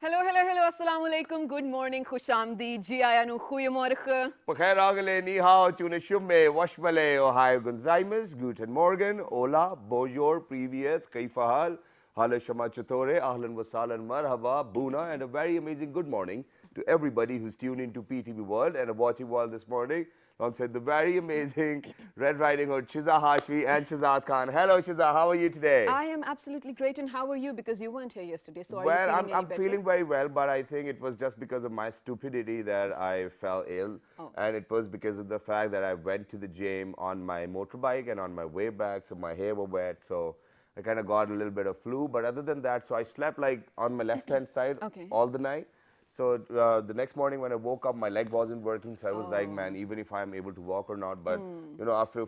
Hello, hello, hello. Assalamu alaikum. Good morning. Khushamdi. Ji ayanu. Goeiemorgen. Pagkairagale, ni hao, tuna shumme, washmale, Ohio Gonzaimas, Guten Morgen, Hola, Bonjour, Privyet, Kaifahal, Hala Shama Chatore, Ahlan Wasalan Marhaba, Buna, and a very amazing good morning to everybody who's tuned into PTV World and are watching World this morning. Alongside the very amazing Red Riding Hood, Shiza Hashmi and Shazad Khan. Hello, Shiza, how are you today? I am absolutely great. And how are you? Because you weren't here yesterday. So are you Well, feeling I'm, any I'm better? feeling very well, but I think it was just because of my stupidity that I fell ill. Oh. And it was because of the fact that I went to the gym on my motorbike and on my way back, so my hair was wet. So I kind of got a little bit of flu. But other than that, so I slept like on my left-hand side Okay. all the night. So the next morning when I woke up, my leg wasn't working. So I was like, man, even if I'm able to walk or not, but you know, after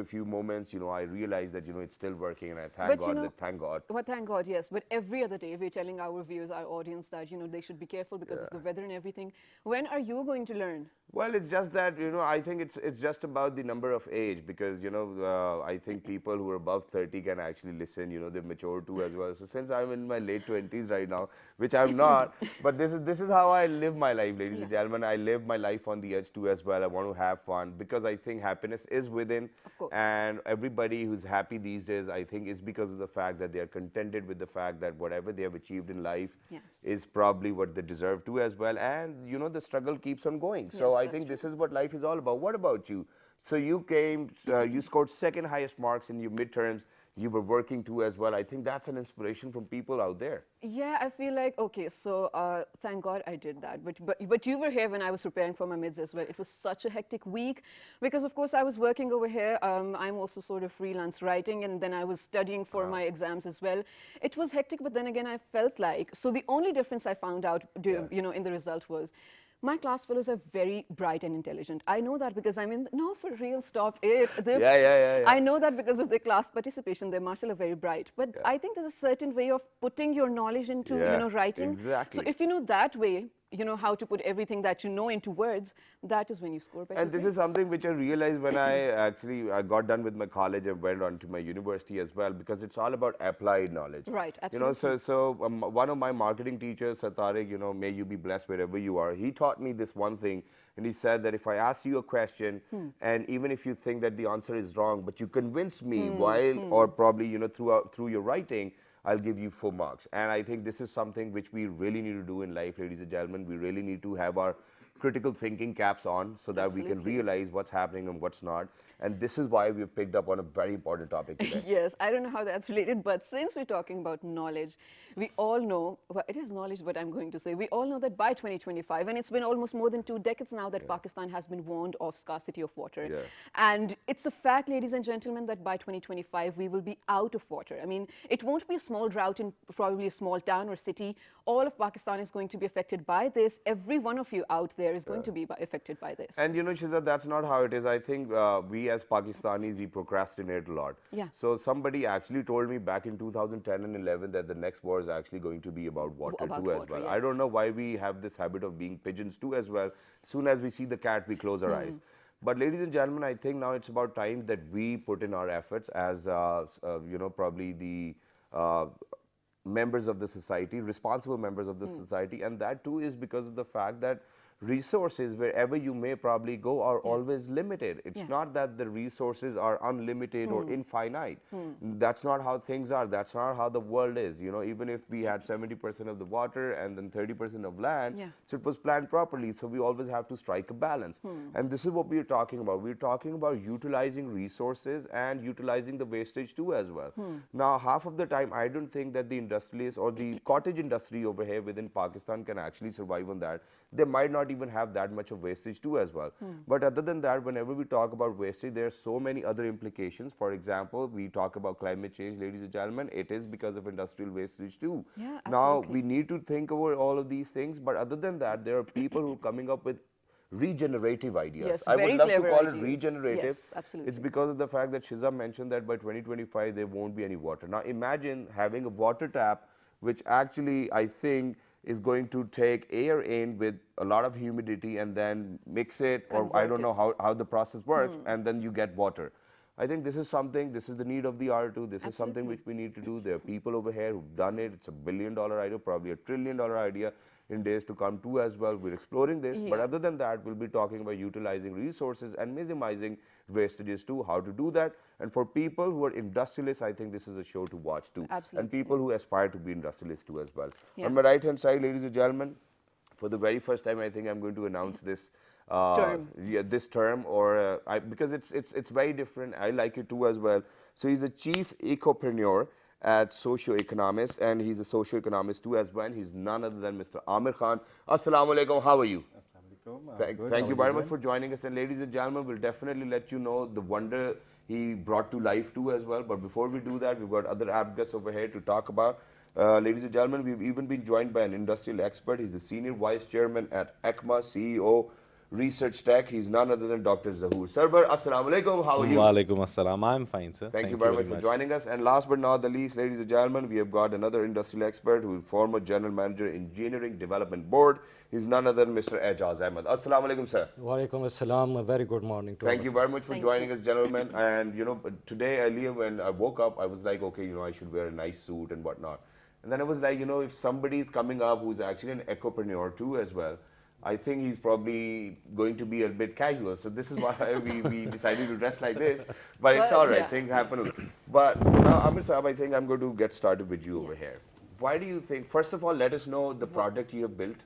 a few moments, you know, I realized that it's still working, and I thank But God. Thank God. well, thank God, yes. But every other day, we're telling our viewers, our audience, that they should be careful because of the weather and everything. When are you going to learn? Well, it's just that, I think it's just about the number of age, because, I think people who are above 30 can actually listen, they've matured too as well. So since I'm in my late 20s right now, which I'm not, but this is how I live my life, ladies and gentlemen. I live my life on the edge too as well. I want to have fun because I think happiness is within. Of course. And everybody who's happy these days, I think, is because of the fact that they are contented with the fact that whatever they have achieved in life is probably what they deserve to as well. And, the struggle keeps on going. So I think this is what life is all about. What about you? So you you scored second highest marks in your midterms. You were working too as well. I think that's an inspiration from people out there. Yeah, I feel like, okay, so thank God I did that. But you were here when I was preparing for my mids as well. It was such a hectic week because, of course, I was working over here. I'm also sort of freelance writing, and then I was studying for my exams as well. It was hectic, but then again, I felt like, so the only difference I found out, in the result was, my class fellows are very bright and intelligent. I know that because no, for real, stop it. Yeah. I know that because of their class participation. They're, mashallah, very bright. But I think there's a certain way of putting your knowledge into, writing. Exactly. So if you know that way, how to put everything that you know into words, that is when you score better And this is something which I realized when I got done with my college and went on to my university as well, because it's all about applied knowledge. Right, absolutely. So one of my marketing teachers, Satarik, may you be blessed wherever you are, he taught me this one thing, and he said that if I ask you a question, and even if you think that the answer is wrong, but you convince me or probably, through your writing, I'll give you 4 marks. And I think this is something which we really need to do in life, ladies and gentlemen. We really need to have our critical thinking caps on so that we can realize what's happening and what's not. And this is why we've picked up on a very important topic today. Yes, I don't know how that's related, but since we're talking about knowledge, we all know, well, it is knowledge, but I'm going to say, we all know that by 2025, and it's been almost more than 2 decades now that Pakistan has been warned of scarcity of water. And it's a fact, ladies and gentlemen, that by 2025, we will be out of water. I mean, it won't be a small drought in probably a small town or city. All of Pakistan is going to be affected by this. Every one of you out there is going to be affected by this. And Shiza, that's not how it is. I think we as Pakistanis, we procrastinate a lot. So somebody actually told me back in 2010 and 11 that the next war is actually going to be about water too as well. I don't know why we have this habit of being pigeons too as well. As soon as we see the cat, we close our eyes. But ladies and gentlemen, I think now it's about time that we put in our efforts as, probably the members of the society, responsible members of the society. And that too is because of the fact that resources, wherever you may probably go, are always limited. It's not that the resources are unlimited or infinite. That's not how things are. That's not how the world is. Even if we had 70% of the water and then 30% of land, so it was planned properly. So we always have to strike a balance. And this is what we're talking about. We're talking about utilizing resources and utilizing the wastage too as well. Now, half of the time, I don't think that the industrialists or the cottage industry over here within Pakistan can actually survive on that. They might not even have that much of wastage too as well. But other than that, whenever we talk about wastage, there are so many other implications. For example, we talk about climate change, ladies and gentlemen, it is because of industrial wastage too. Now, we need to think over all of these things, but other than that, there are people who are coming up with regenerative ideas. Yes, I would love to call ideas. it regenerative. Yes, absolutely. It's because of the fact that Shiza mentioned that by 2025, there won't be any water. Now, imagine having a water tap, which actually, I think, is going to take air in with a lot of humidity and then mix it, or I don't know how the process works, and then you get water. I think this is something, this is the need of the hour too. This is something which we need to do. There are people over here who've done it. It's $1 billion idea, probably $1 trillion idea in days to come too as well. We're exploring this, but other than that, we'll be talking about utilizing resources and minimizing wastages too, how to do that. And for people who are industrialists, I think this is a show to watch too. And people who aspire to be industrialists too as well. On my right hand side, ladies and gentlemen, for the very first time, I think I'm going to announce this term. Yeah, this term, or because it's very different. I like it too as well. So he's a chief ecopreneur at Socioeconomist, and he's a socioeconomist too as well. He's none other than Mr. Amir Khan. Assalamu alaikum. How are you? Thank you very much for joining us. And ladies and gentlemen, we'll definitely let you know the wonder he brought to life too as well. But before we do that, we've got other app guests over here to talk about. Ladies and gentlemen, we've even been joined by an industrial expert. He's the senior vice chairman at ECMA, CEO, Research Tech. He's none other than Dr. Zahoor Sarbar. Assalamu alaikum. How are you? Wa alaikum assalam. I'm fine, sir. Thank you very much for joining us. And last but not the least, ladies and gentlemen, we have got another industrial expert who is former general manager, Engineering Development Board. He's none other than Mr. Ejaz Ahmed. Assalamu alaikum, sir. Wa alaikum assalam. A very good morning to Thank you very much for joining us, gentlemen. And you know, today earlier when I woke up, I was like, okay, you know, I should wear a nice suit and whatnot. And then I was like, you know, if somebody is coming up who's actually an ecopreneur too as well, I think he's probably going to be a bit casual. So this is why we decided to dress like this. But it's all right. Things happen. But now, Amir Saab, I think I'm going to get started with you over here. Why do you think, first of all, let us know the product you have built.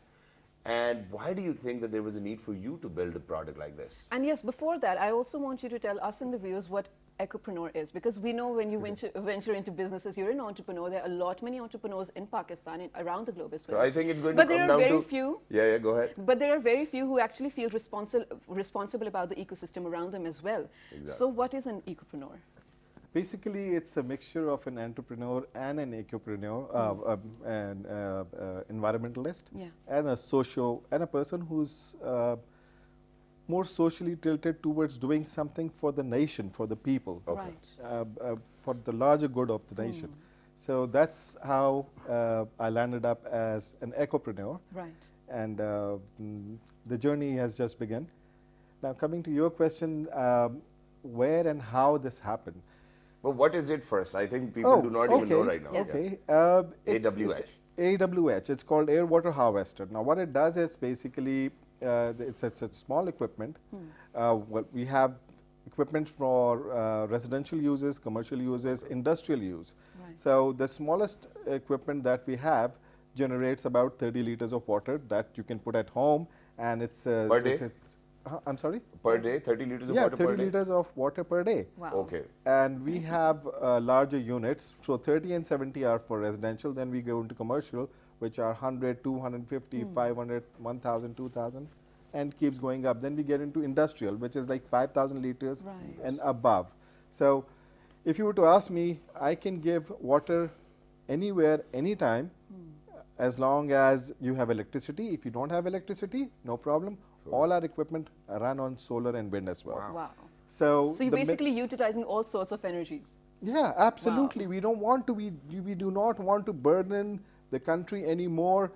And why do you think that there was a need for you to build a product like this? And yes, before that, I also want you to tell us and the viewers what ecopreneur is, because we know when you venture into businesses, you're an entrepreneur. There are many entrepreneurs in Pakistan and around the globe as well. So I think it's going but to come down there are very to few. Yeah, go ahead. But there are very few who actually feel responsible about the ecosystem around them as well. Exactly. So what is an ecopreneur? Basically, it's a mixture of an entrepreneur and an ecopreneur, an environmentalist, and a person who's more socially tilted towards doing something for the nation, for the people, for the larger good of the nation. So that's how I landed up as an ecopreneur. Right. And the journey has just begun. Now, coming to your question, where and how this happened. Well, what is it first? I think people do not even know right now. Okay. AWH. AWH. It's called Air Water Harvester. Now, what it does is basically it's a small equipment. We have equipment for residential uses, commercial uses, industrial use. Right. So the smallest equipment that we have generates about 30 liters of water that you can put at home, and it's per day. I'm sorry? Per day, 30 liters of water per day? Yeah, 30 liters of water per day. Wow. Okay. And we have larger units, so 30 and 70 are for residential, then we go into commercial, which are 100, 250, 500, 1,000, 2,000, and keeps going up. Then we get into industrial, which is like 5,000 liters and above. So if you were to ask me, I can give water anywhere, anytime, as long as you have electricity. If you don't have electricity, no problem. All our equipment run on solar and wind as well. Wow. So you're basically utilizing all sorts of energies. Yeah, absolutely. Wow. We don't want to. We do not want to burden the country anymore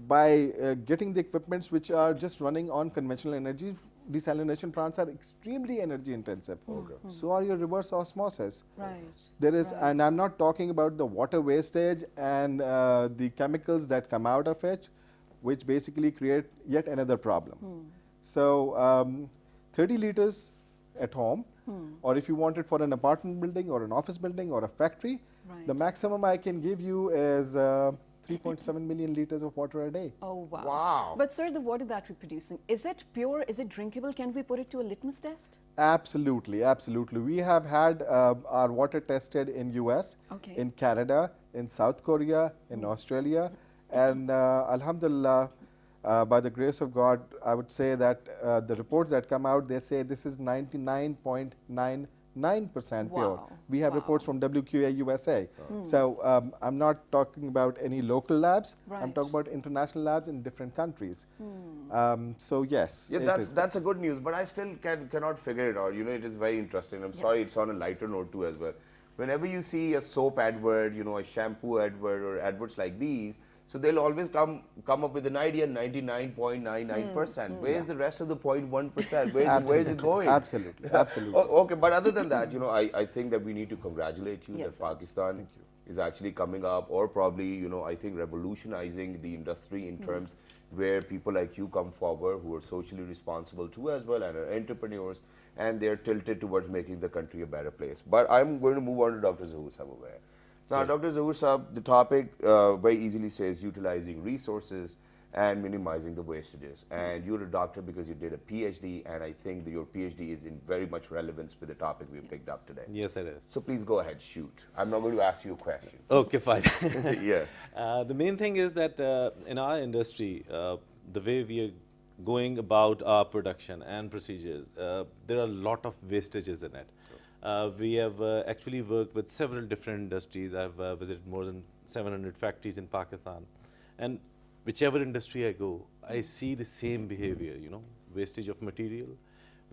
by getting the equipments which are just running on conventional energy. Desalination plants are extremely energy intensive. So are your reverse osmosis. Right. There is, and I'm not talking about the water wastage and the chemicals that come out of it, which basically create yet another problem. So 30 liters at home, or if you want it for an apartment building or an office building or a factory, the maximum I can give you is 3.7 million liters of water a day. Oh, wow. Wow. But sir, the water that we're producing, is it pure? Is it drinkable? Can we put it to a litmus test? Absolutely, absolutely. We have had our water tested in US, in Canada, in South Korea, in Australia, and alhamdulillah, by the grace of God, I would say that the reports that come out, they say this is 99.99% pure. We have reports from WQA USA. So I'm not talking about any local labs. I'm talking about international labs in different countries. So yes. Yeah, that's a good news, but I still cannot figure it out. You know, it is very interesting. I'm sorry, it's on a lighter note too as well. Whenever you see a soap advert, you know, a shampoo advert or adverts like these, So they'll always come up with an idea, 99.99%. Where's the rest of the 0.1%? Where is it going? Absolutely, absolutely. Okay, but other than that, I think that we need to congratulate you that Pakistan is actually coming up, or probably, I think revolutionizing the industry in terms where people like you come forward who are socially responsible too as well and are entrepreneurs, and they're tilted towards making the country a better place. But I'm going to move on to Dr. Zahoor Sahab over here. Now, Dr. Zahoor Sahab, the topic very easily says utilizing resources and minimizing the wastages. And you're a doctor because you did a PhD, and I think that your PhD is in very much relevance with the topic we picked up today. Yes, it is. So please go ahead, shoot. I'm not going to ask you a question. Okay, fine. Yeah. The main thing is that in our industry, the way we are going about our production and procedures, there are a lot of wastages in it. We have actually worked with several different industries. I've visited more than 700 factories in Pakistan. And whichever industry I go, I see the same behavior, wastage of material,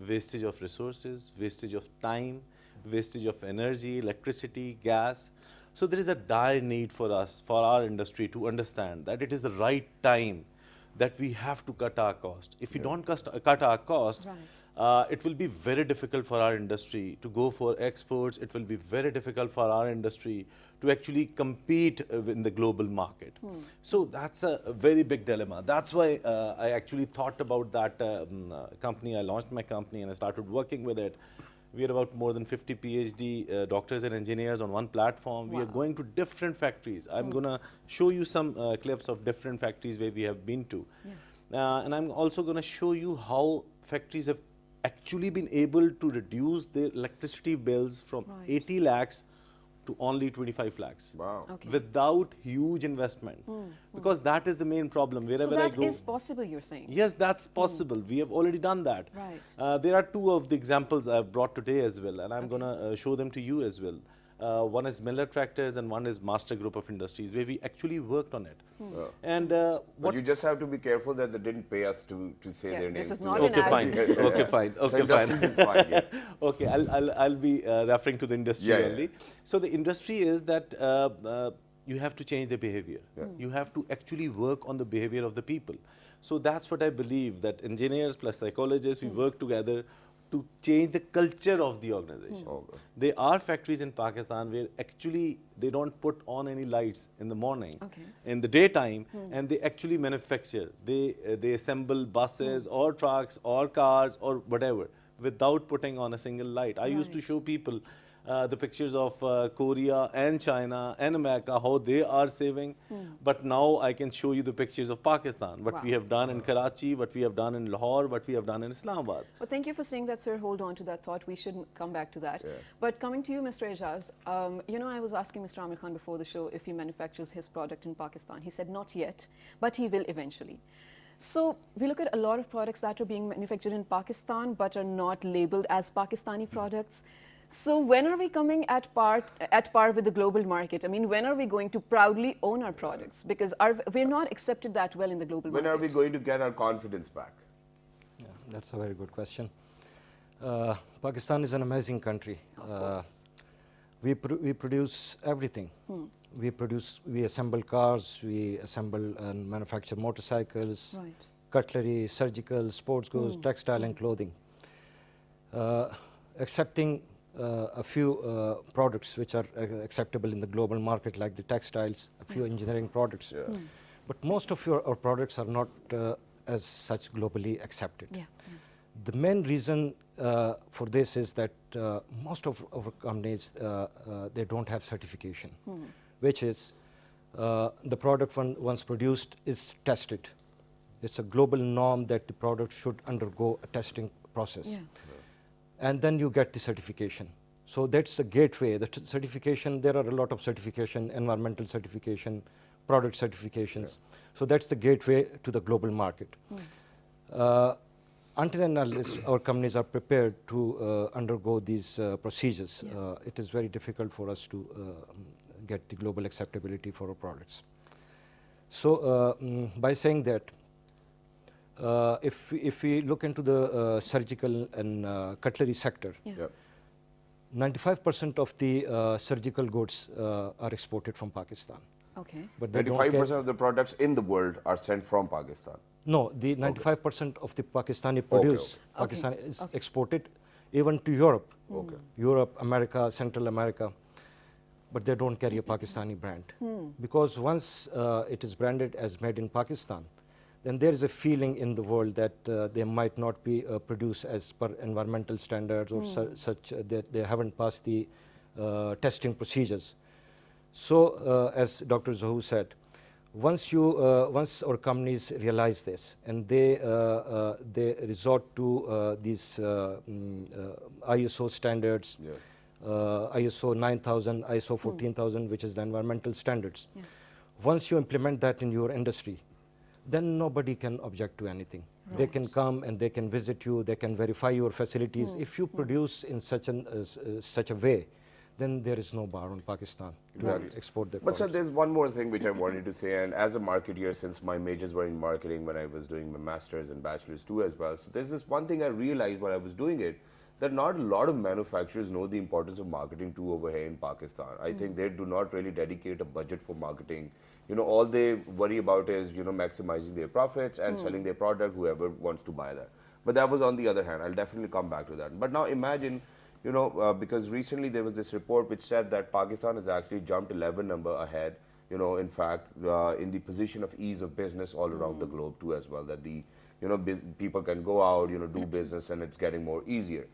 wastage of resources, wastage of time, wastage of energy, electricity, gas. So there is a dire need for us, for our industry, to understand that it is the right time that we have to cut our cost. If we don't cut our cost, it will be very difficult for our industry to go for exports. It will be very difficult for our industry to actually compete in the global market. So that's a very big dilemma. That's why I actually thought about that company. I launched my company and I started working with it. We are about more than 50 PhD doctors and engineers on one platform. We are going to different factories. I'm going to show you some clips of different factories where we have been to. And I'm also going to show you how factories have actually been able to reduce their electricity bills from 80 lakhs to only 25 lakhs. Wow. Okay. Without huge investment. Because that is the main problem. Wherever I go. So that is possible, you're saying? Yes, that's possible. We have already done that. Right. There are two of the examples I've brought today as well, and I'm going to show them to you as well. One is Miller Tractors and one is Master Group of Industries, where we actually worked on it. And but you just have to be careful that they didn't pay us to say their names. This is not okay, an fine. ad. Okay, fine. Okay, fine. Is fine. Yeah. Okay, I'll be referring to the industry only. So the industry is that you have to change the behavior. You have to actually work on the behavior of the people. So that's what I believe, that engineers plus psychologists, we work together to change the culture of the organization. There are factories in Pakistan where actually they don't put on any lights in the morning, in the daytime, and they actually manufacture. They assemble buses or trucks or cars or whatever without putting on a single light. I used to show people the pictures of Korea and China and America, how they are saving. But now I can show you the pictures of Pakistan, what we have done in Karachi, what we have done in Lahore, what we have done in Islamabad. Well, thank you for saying that, sir. Hold on to that thought. We should come back to that. But coming to you, Mr. Ijaz, I was asking Mr. Amir Khan before the show if he manufactures his product in Pakistan. He said not yet, but he will eventually. So we look at a lot of products that are being manufactured in Pakistan but are not labeled as Pakistani products. So when are we coming at par with the global market? I mean, when are we going to proudly own our products? Because we're not accepted that well in the global market. When are we going to get our confidence back? Yeah, that's a very good question. Pakistan is an amazing country. We produce everything. We assemble cars, we assemble and manufacture motorcycles, cutlery, surgical, sports goods, textile and clothing. Excepting a few products which are acceptable in the global market, like the textiles, a few engineering products. But most of our products are not as such globally accepted. The main reason for this is that most of our companies, they don't have certification, which is the product once produced is tested. It's a global norm that the product should undergo a testing process. And then you get the certification. So that's a gateway. The certification, there are a lot of certification, environmental certification, product certifications. So that's the gateway to the global market. Until and unless our companies are prepared to undergo these procedures, it is very difficult for us to get the global acceptability for our products. So by saying that, if we look into the surgical and cutlery sector, 95% of the surgical goods are exported from Pakistan. Okay. But they don't 95% of the products in the world are sent from Pakistan. No, the 95% of the Pakistani Okay, produce, Pakistan is exported even to Europe, Europe, America, Central America, but they don't carry a Pakistani brand. Because once it is branded as made in Pakistan, then there is a feeling in the world that they might not be produced as per environmental standards or such that they haven't passed the testing procedures. So as Dr. Zahu said, once our companies realize this and they resort to these ISO standards, ISO 9000, ISO 14000, which is the environmental standards. Once you implement that in your industry, then nobody can object to anything. They can come and they can visit you, they can verify your facilities. If you produce in such a way, then there is no bar on Pakistan to export their products. But sir, there's one more thing which I wanted to say, and as a marketeer, since my majors were in marketing when I was doing my masters and bachelors too as well, so there's this one thing I realized while I was doing it, that not a lot of manufacturers know the importance of marketing too over here in Pakistan. I think they do not really dedicate a budget for marketing. You know, all they worry about is, you know, maximizing their profits and selling their product, whoever wants to buy that. But that was on the other hand. I'll definitely come back to that. But now imagine, you know, because recently there was this report which said that Pakistan has actually jumped 11 number ahead, you know, in fact, in the position of ease of business all around the globe too as well, that the, you know, people can go out, you know, do business and it's getting more easier.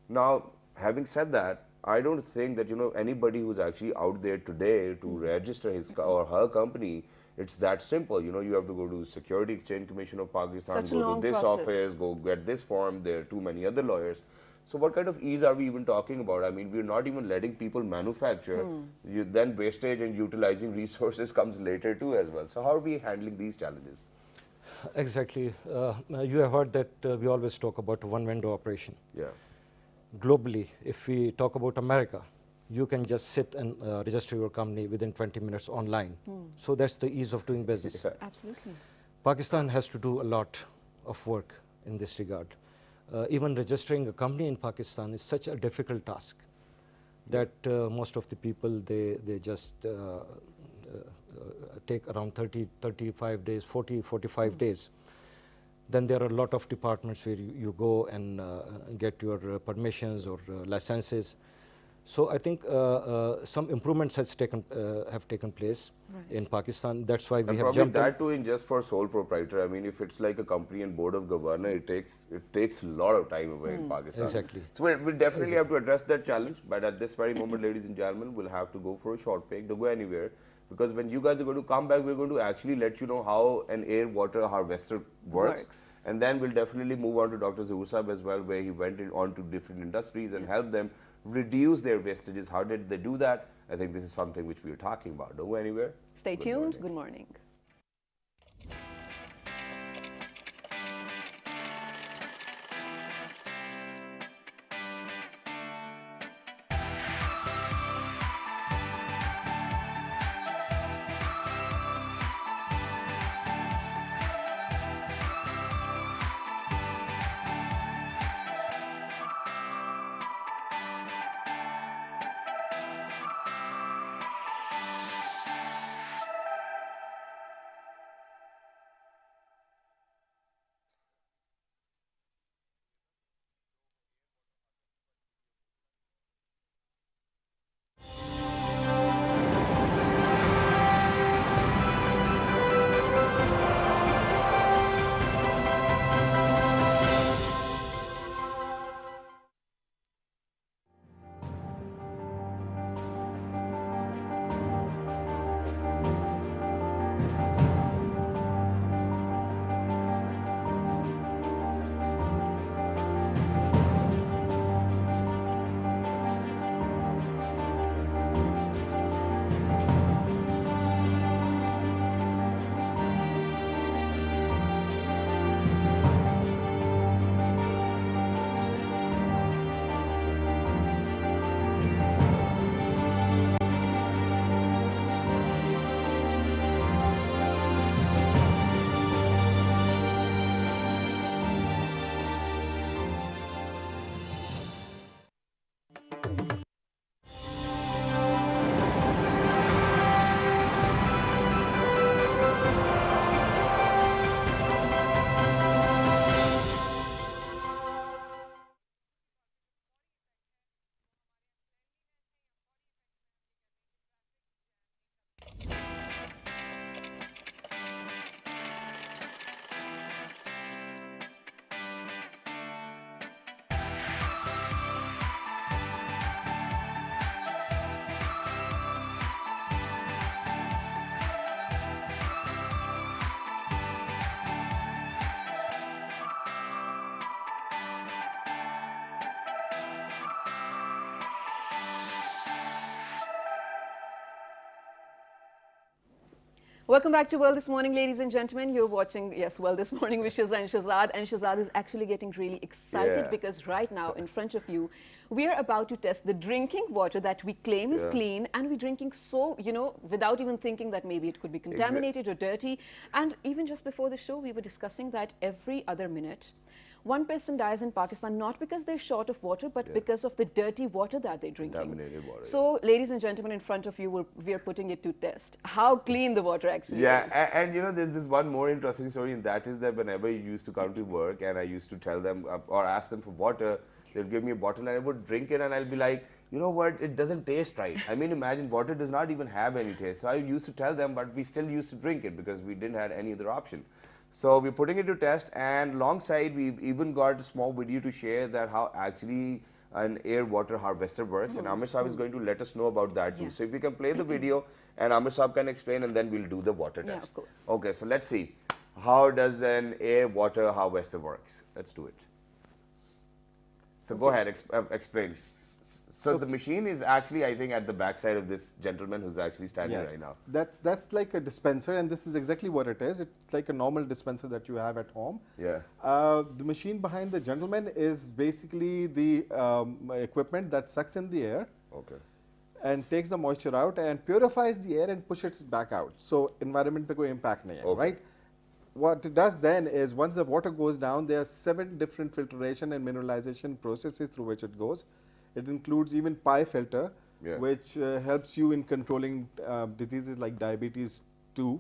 Now, having said that, I don't think that, you know, anybody who's actually out there today to register his or her company, it's that simple. You know, you have to go to Security Exchange Commission of Pakistan, go to this office, go get this form. There are too many other lawyers. So what kind of ease are we even talking about? I mean, we're not even letting people manufacture. Then wastage and utilizing resources comes later too as well. So how are we handling these challenges? Exactly. You have heard that we always talk about one window operation. Yeah. Globally, if we talk about America, you can just sit and register your company within 20 minutes online. So that's the ease of doing business. Absolutely. Pakistan has to do a lot of work in this regard. Even registering a company in Pakistan is such a difficult task that most of the people, they just take around 30, 35 days, 40, 45 days. Then there are a lot of departments where you go and get your permissions or licenses. So I think some improvements have taken place in Pakistan. That's why we have jumped. That too in just for sole proprietor. I mean, if it's like a company and board of governor, it takes a lot of time away in Pakistan. Exactly. So we definitely have to address that challenge. But at this very moment, ladies and gentlemen, we'll have to go for a short break. Don't go anywhere. Because when you guys are going to come back, we're going to actually let you know how an air water harvester works. And then we'll definitely move on to Dr. Zahoor Saab as well, where he went on to different industries and helped them reduce their wastages. How did they do that? I think this is something which we are talking about. Don't go anywhere. Stay tuned. Good morning. Welcome back to World This Morning, ladies and gentlemen. You're watching, yes, World This Morning with Shiza and Shazad. And Shazad is actually getting really excited because right now in front of you, we are about to test the drinking water that we claim is clean, and we're drinking so, without even thinking that maybe it could be contaminated or dirty. And even just before the show, we were discussing that every other minute, one person dies in Pakistan not because they're short of water, but because of the dirty water that they're drinking. Contaminated water. So, ladies and gentlemen, in front of you, we're putting it to test. How clean the water actually is. And there's this one more interesting story, and that is that whenever you used to come to work and I used to tell them or ask them for water, they'll give me a bottle and I would drink it and I'll be like, you know what, it doesn't taste right. I mean, imagine water does not even have any taste. So I used to tell them, but we still used to drink it because we didn't have any other option. So we're putting it to test, and alongside we've even got a small video to share that how actually an air water harvester works, and Amir Saab is going to let us know about that too. So if we can play the video and Amir Saab can explain, and then we'll do the water test. Yeah, of course. Okay, so let's see. How does an air water harvester works? Let's do it. So go ahead, explain. So the machine is actually, I think, at the back side of this gentleman who's actually standing right now. That's like a dispenser, and this is exactly what it is. It's like a normal dispenser that you have at home. Yeah. The machine behind the gentleman is basically the equipment that sucks in the air. Okay. And takes the moisture out and purifies the air and pushes it back out. So environment pe koi impact nahi hai, right? What it does then is once the water goes down, there are 7 different filtration and mineralization processes through which it goes. It includes even pi filter, which helps you in controlling diseases like diabetes 2,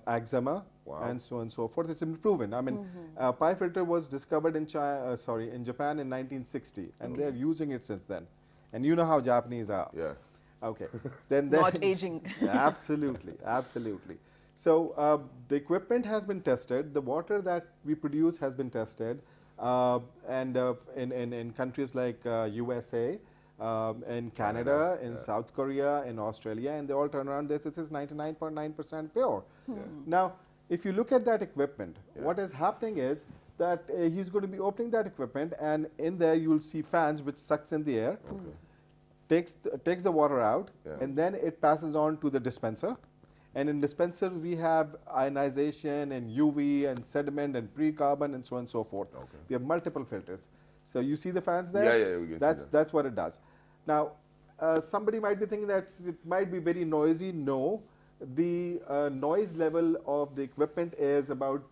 eczema, and so on and so forth. It's been proven. I mean, pi filter was discovered in Japan in 1960, and they're using it since then. And you know how Japanese are. Yeah. Okay. Then Not aging. Absolutely, absolutely. So the equipment has been tested. The water that we produce has been tested. And in countries like USA, in Canada, in South Korea, in Australia, and they all turn around, this is 99.9% pure. Now, if you look at that equipment, what is happening is that he's going to be opening that equipment, and in there you will see fans which sucks in the air, takes the water out, and then it passes on to the dispenser. And in dispenser, we have ionization and UV and sediment and pre-carbon and so on and so forth. We have multiple filters. So you see the fans there? We can see that. That's what it does. Now, somebody might be thinking that it might be very noisy. No. The noise level of the equipment is about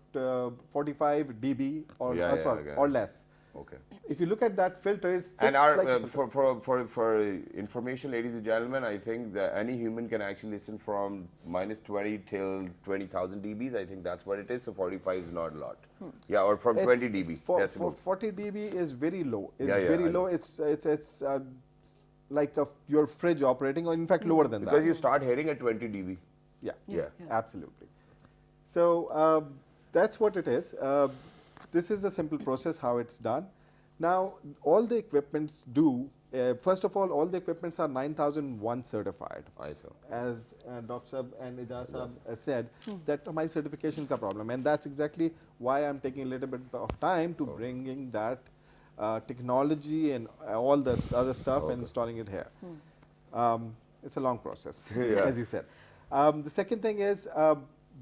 45 dB or less. Okay. If you look at that filter, it's just and our, like for information, ladies and gentlemen, I think that any human can actually listen from -20 till 20,000 dBs. I think that's what it is. So 45 is not a lot. Yeah, or from 20 dB. For 40 dB is very low. It's very low. It's like your fridge operating, or in fact lower than that. Because you start hearing at 20 dB. Yeah, absolutely. So that's what it is. This is a simple process how it's done. Now, all the equipments do, first of all the equipments are 9001 certified. As Dr. Sab and Ijaz Sab said, that my certification ka problem. And that's exactly why I'm taking a little bit of time to bringing that technology and all the other stuff and installing it here. It's a long process, as you said. The second thing is,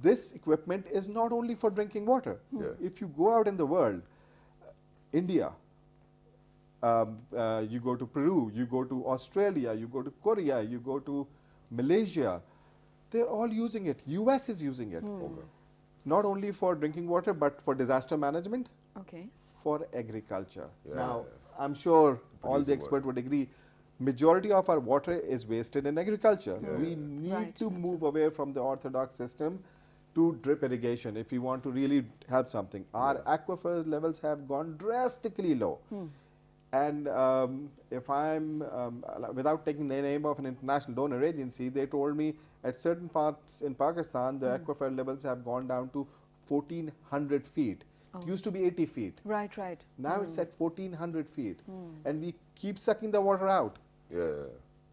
this equipment is not only for drinking water. If you go out in the world, India, you go to Peru, you go to Australia, you go to Korea, you go to Malaysia, they're all using it. US is using it. Not only for drinking water, but for disaster management, for agriculture. Now, I'm sure all the experts would agree, majority of our water is wasted in agriculture. We need to move away from the orthodox system to drip irrigation if we want to really help something. Our aquifer levels have gone drastically low. And if I'm, without taking the name of an international donor agency, they told me at certain parts in Pakistan, the aquifer levels have gone down to 1,400 feet. It used to be 80 feet. Right. Now it's at 1,400 feet. And we keep sucking the water out.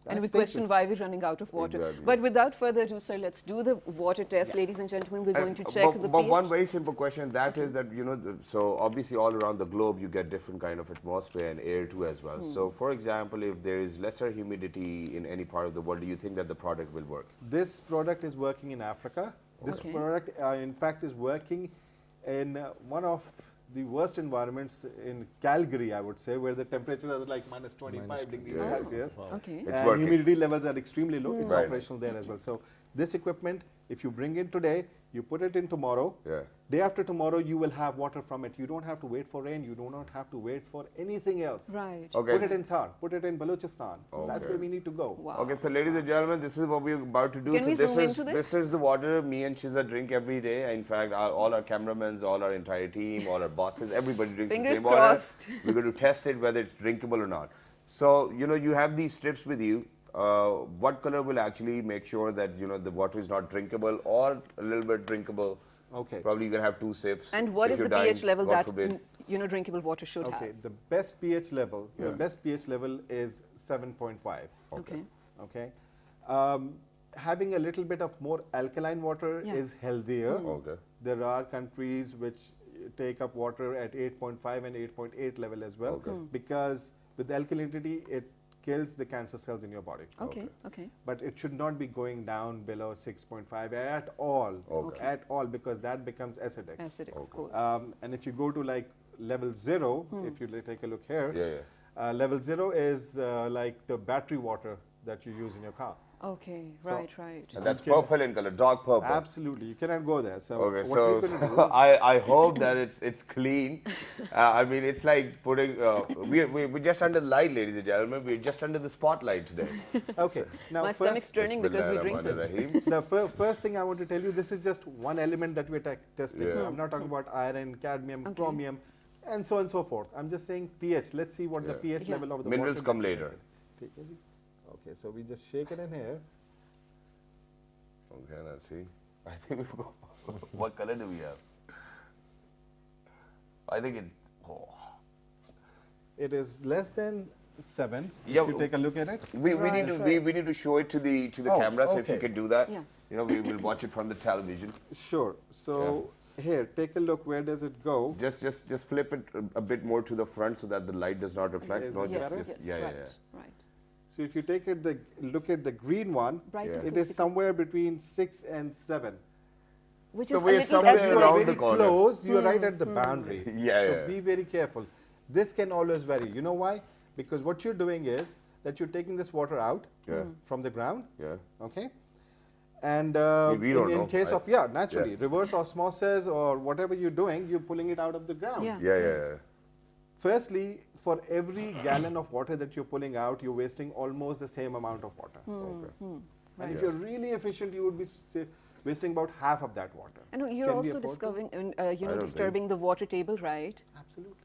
And we question why we're running out of water. Exactly. But without further ado, sir, let's do the water test. Ladies and gentlemen, we're going to check the But pH. one very simple question, that is that, so obviously all around the globe, you get different kind of atmosphere and air too as well. So for example, if there is lesser humidity in any part of the world, do you think that the product will work? This product is working in Africa. This Okay. product, in fact, is working in one of the worst environments in Calgary, I would say, where the temperature is like minus 25 degrees Yeah. Celsius. Okay. It's And working. humidity levels are extremely low. It's Right. operational there as well. So this equipment, if you bring it today, you put it in tomorrow. Yeah. Day after tomorrow, you will have water from it. You don't have to wait for rain. You do not have to wait for anything else. Right. Okay. Put it in Thar. Put it in Balochistan. That's Okay. where we need to go. Wow. Okay, so ladies and gentlemen, this is what we're about to do. Can so we this zoom is into this? is the water me and Shiza drink every day. In fact, all our cameramen, all our entire team, all our bosses, everybody drinks Fingers the same water. crossed. We're going to test it whether it's drinkable or not. So you have these strips with you. What color will actually make sure that the water is not drinkable or a little bit drinkable? Okay. Probably you're gonna have 2 sips. And what If is you're the dying, pH level God that forbid. drinkable water should Okay. have? The best pH level. Yeah. The best pH level is 7.5. Okay. Okay. Having a little bit of more alkaline water Yeah. is healthier. Okay. There are countries which take up water at 8.5 and 8.8 level as well, Okay. because with alkalinity it kills the cancer cells in your body. Okay. Okay. But it should not be going down below 6.5 at all. Okay. At all, because that becomes acidic. Acidic, of course. And if you go to like level 0, if you take a look here, Yeah. level 0 is like the battery water that you use in your car. Okay. so- Right. And that's can- purple in color, dark purple. Absolutely, you cannot go there. So Okay, what so, we're gonna do is- I hope that it's clean. I mean, it's like putting. We're just under the light, ladies and gentlemen. We're just under the spotlight today. Okay, now My stomach's turning because we drink this. Bismillahirrahmanirrahim. the first thing I want to tell you, this is just one element that we're testing. Yeah. I'm not talking about iron, cadmium, Okay. chromium, and so on and so forth. I'm just saying pH. Let's see what the Yeah. pH Yeah. level of the Minerals water come that we later. take. Okay, so we just shake it in here. Okay, let's see. I think we've got. What color do we have? I think it's. Oh. It is less than 7. Yeah, If you take a look at it. We Right, need to right. we need to show it to the Oh, camera. So if you okay. could do that, Yeah. we will watch it from the television. Sure. So here, take a look. Where does it go? Just flip it a bit more to the front so that the light does not reflect. Is No, this just, better? just yeah, right. yeah. Right. So if you take it, look at the green one. Brightness It goes is to- somewhere between 6 and 7. Which So is a we're little somewhere acidic. around the very corner. close. You're right at the boundary. Yeah, So yeah. be very careful. This can always vary. You know why? Because what you're doing is that you're taking this water out Yeah. from the ground. Yeah. Okay. And We don't in know. case of naturally Yeah. reverse osmosis or whatever you're doing, you're pulling it out of the ground. Yeah. Yeah. Firstly, for every gallon of water that you're pulling out, you're wasting almost the same amount of water. Okay. And Right. if you're really efficient, you would be wasting about half of that water. And you're Can we also afford to? discovering, don't think- disturbing the water table, right? Absolutely.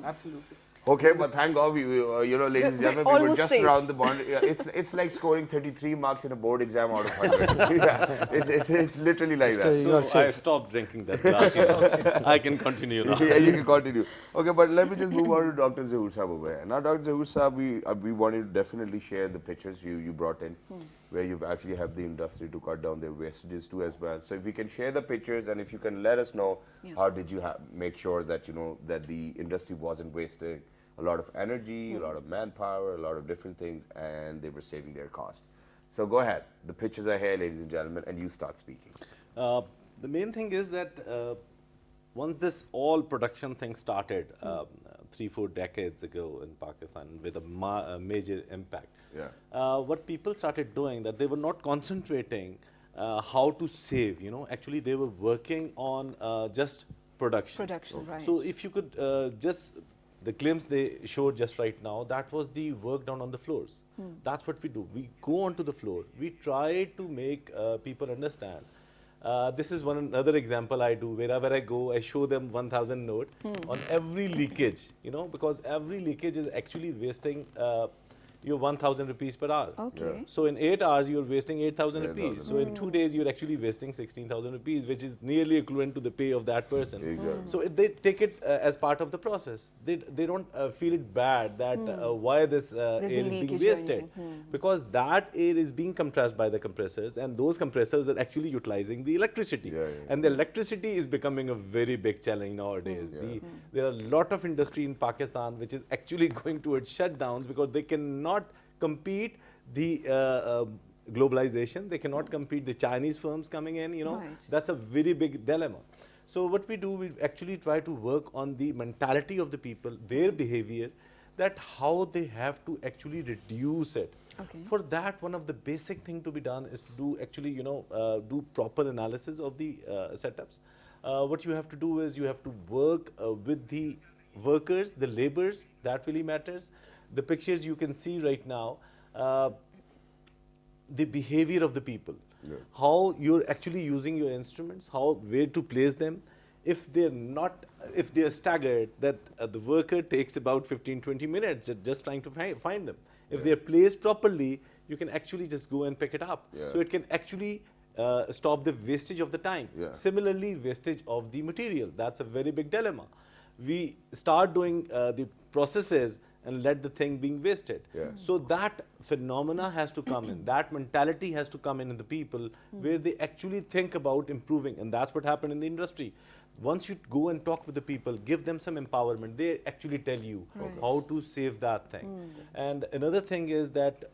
Absolutely. Okay, but thank God we ladies and We're gentlemen, we were almost just safe. around the boundary. Yeah, it's like scoring 33 marks in a board exam out of 100. Yeah, it's literally like that. You are So I safe. stopped drinking that glass. I can continue now. Yeah, you can continue. Okay, but let me just move on to Dr. Zahoor Saab over here. Now, Dr. Zahoor Saab, we wanted to definitely share the pictures you brought in, where you've actually helped the industry to cut down their wastages too as well. So if you can share the pictures and if you can let us know how did you make sure that that the industry wasn't wasting a lot of energy, a lot of manpower, a lot of different things, and they were saving their cost. So go ahead. The pictures are here, ladies and gentlemen, and you start speaking. The main thing is that once this all production thing started 3-4 decades ago in Pakistan with a major impact, what people started doing that they were not concentrating how to save. Actually they were working on just production. Right. So if you could just the glimpse they showed just right now, that was the work done on the floors. That's what we do. We go onto the floor. We try to make people understand. This is another example I do. Wherever I go, I show them 1,000 note on every leakage. Because every leakage is actually wasting your 1,000 rupees per hour. Okay. So in 8 hours, you're wasting 8,000 8,000. rupees. So in 2 days, you're actually wasting 16,000 rupees, which is nearly equivalent to the pay of that person. Exactly. So they take it as part of the process. They don't feel it bad that why this air is being leakage or wasted. anything. Because that air is being compressed by the compressors, and those compressors are actually utilizing the electricity. And the electricity is becoming a very big challenge nowadays. There are a lot of industry in Pakistan which is actually going towards shutdowns because they cannot compete the globalization. They cannot compete the Chinese firms coming in, you know. Right. That's a very big dilemma. So what we do, we actually try to work on the mentality of the people, their behavior, that how they have to actually reduce it. Okay. For that, one of the basic thing to be done is to do actually, you know, do proper analysis of the setups. What you have to do is you have to work with the workers, the laborers, that really matters. The pictures you can see right now, the behavior of the people, how you're actually using your instruments, where to place them. If they're staggered, that the worker takes about 15-20 minutes just trying to find them. If they're placed properly, you can actually just go and pick it up. So it can actually stop the wastage of the time. Similarly, wastage of the material. That's a very big dilemma. We start doing the processes and let the thing being wasted. So that phenomena has to come in. That mentality has to come in the people where they actually think about improving. And that's what happened in the industry. Once you go and talk with the people, give them some empowerment, they actually tell you how to save that thing. And another thing is that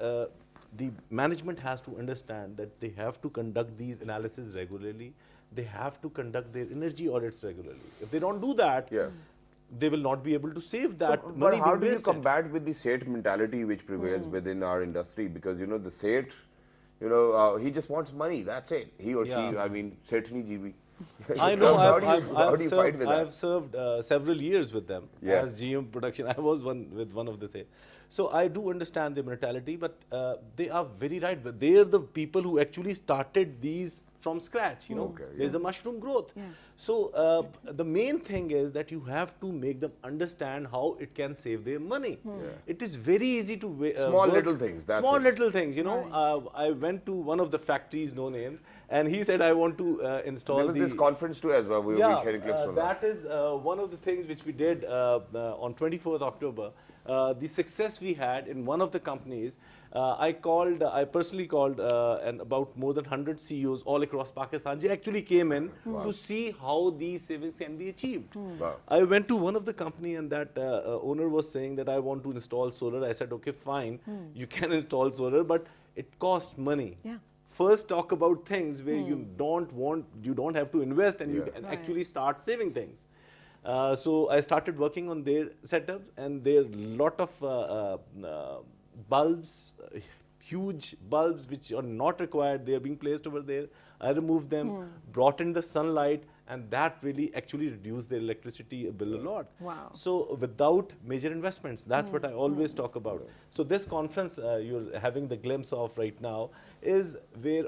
the management has to understand that they have to conduct these analyses regularly. They have to conduct their energy audits regularly. If they don't do that, they will not be able to save that money. But how do you combat with the Seth mentality which prevails within our industry? Because, you know, the Seth, you know, he just wants money. That's it. He or she, I mean, certainly GB. I know. I've served several years with them as GM production. I was with one of the Seth. So I do understand their mentality, but they are very right. But they are the people who actually started these from scratch, you know. There's the mushroom growth. So the main thing is that you have to make them understand how it can save their money. It is very easy to small little things. That's small it. little things, you know. I went to one of the factories, no names, and he said, I want to install there was this conference too as well. We will be sharing clips from that. That is one of the things which we did on 24th October. The success we had in one of the companies, I personally called and about more than 100 CEOs all across Pakistan. They actually came in to see how these savings can be achieved. I went to one of the company and that owner was saying that I want to install solar. I said, okay, fine, you can install solar, but it costs money. First talk about things where you don't have to invest and you can actually start saving things. So I started working on their setups, and there are lot of bulbs, huge bulbs which are not required. They are being placed over there. I removed them, brought in the sunlight, and that really actually reduced their electricity bill a lot. So without major investments, that's what I always talk about. So this conference you're having the glimpse of right now is where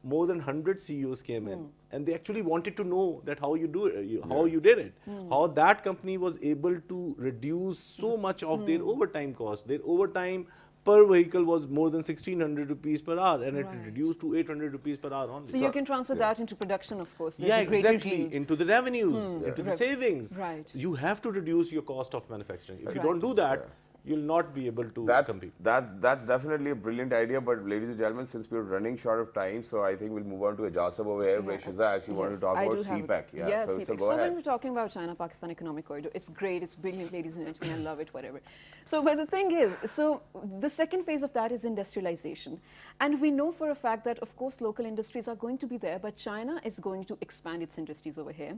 more than 100 CEOs came in, and they actually wanted to know that how you do it, how you did it, how that company was able to reduce so much of their overtime cost. Their overtime per vehicle was more than 1600 rupees per hour, and it reduced to 800 rupees per hour only. So you can transfer that into production, of course. Exactly, into the revenues, into the savings. You have to reduce your cost of manufacturing. If you don't do that, you'll not be able to compete. That's definitely a brilliant idea, but ladies and gentlemen, since we're running short of time, so I think we'll move on to Ajasab over here, where Shiza actually wanted to talk about CPEC. So go ahead. When we're talking about China-Pakistan Economic Corridor, it's great, it's brilliant, ladies and gentlemen, I love it, whatever. So, but the thing is, so the second phase of that is industrialization. And we know for a fact that, of course, local industries are going to be there, but China is going to expand its industries over here.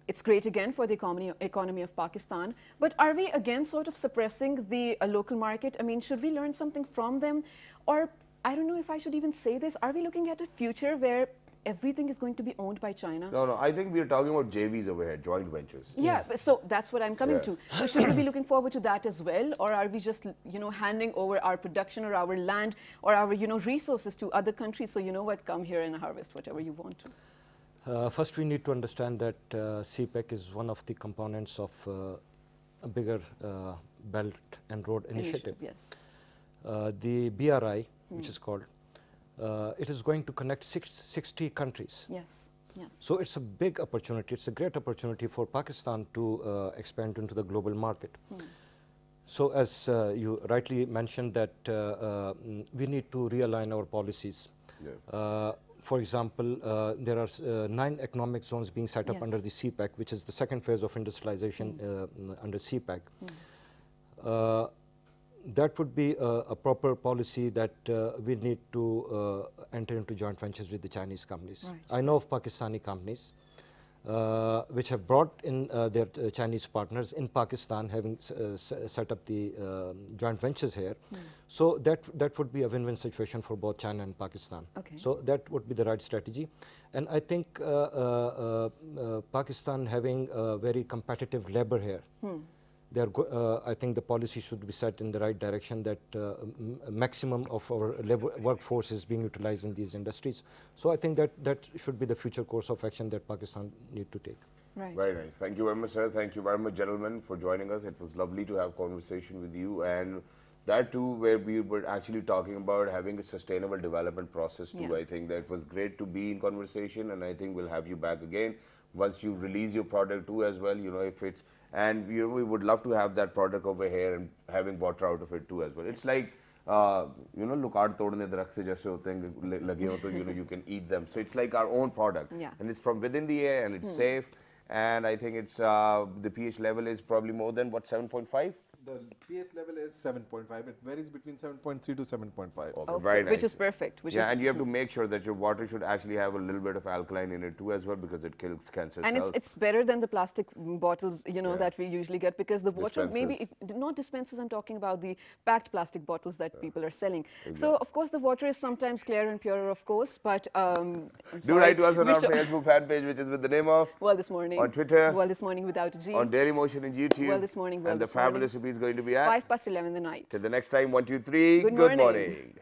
It's great again for the economy of Pakistan, but are we again sort of suppressing the local market? I mean, should we learn something from them? Or, I don't know if I should even say this, are we looking at a future where everything is going to be owned by China? No, I think we're talking about JVs over here, joint ventures. So that's what I'm coming to. So should we be looking forward to that as well? Or are we just, you know, handing over our production or our land or our, you know, resources to other countries? So you know what, come here and harvest whatever you want to. First, we need to understand that CPEC is one of the components of a bigger Belt and Road Initiative. The BRI, which is called, it is going to connect 60 countries. So it's a big opportunity. It's a great opportunity for Pakistan to expand into the global market. So as you rightly mentioned that we need to realign our policies. For example, there are 9 economic zones being set up under the CPEC, which is the second phase of industrialization under CPEC. that would be a proper policy that we need to enter into joint ventures with the Chinese companies. Right. I know of Pakistani companies which have brought in their Chinese partners in Pakistan, having set up the joint ventures here. So that would be a win-win situation for both China and Pakistan. Okay. So that would be the right strategy. And I think Pakistan having a very competitive labor here, I think the policy should be set in the right direction, that maximum of our labor workforce is being utilized in these industries. So I think that should be the future course of action that Pakistan need to take. Right. Very nice. Thank you very much, sir. Thank you very much, gentlemen, for joining us. It was lovely to have conversation with you, and that too, where we were actually talking about having a sustainable development process too. I think that was great to be in conversation, and I think we'll have you back again once you release your product too as well. You know, if it's, and you know, we would love to have that product over here and having water out of it too as well. It's like you know, lukad todne darakh se jaise hote hain lage ho to, you know, you can eat them. So it's like our own product, and it's from within the air, and it's safe. And I think it's the pH level is probably more than what, 7.5. The pH level is 7.5. It varies between 7.3 to 7.5. Okay, very nice. Which is perfect. And you have to make sure that your water should actually have a little bit of alkaline in it too as well, because it kills cancer cells. And it's better than the plastic bottles, you know, that we usually get, because the water, maybe, not dispensers, I'm talking about the packed plastic bottles that people are selling. Exactly. So, of course, the water is sometimes clear and purer, of course, but... do write to us on our Facebook fan page, which is with the name of... World This Morning. On Twitter. World This Morning without a G. On Dairy Motion and YouTube. World This Morning, World And the This Morning. fabulous recipe is going to be at... 11:05 in the night. Till the next time, 1, 2, 3, Good morning.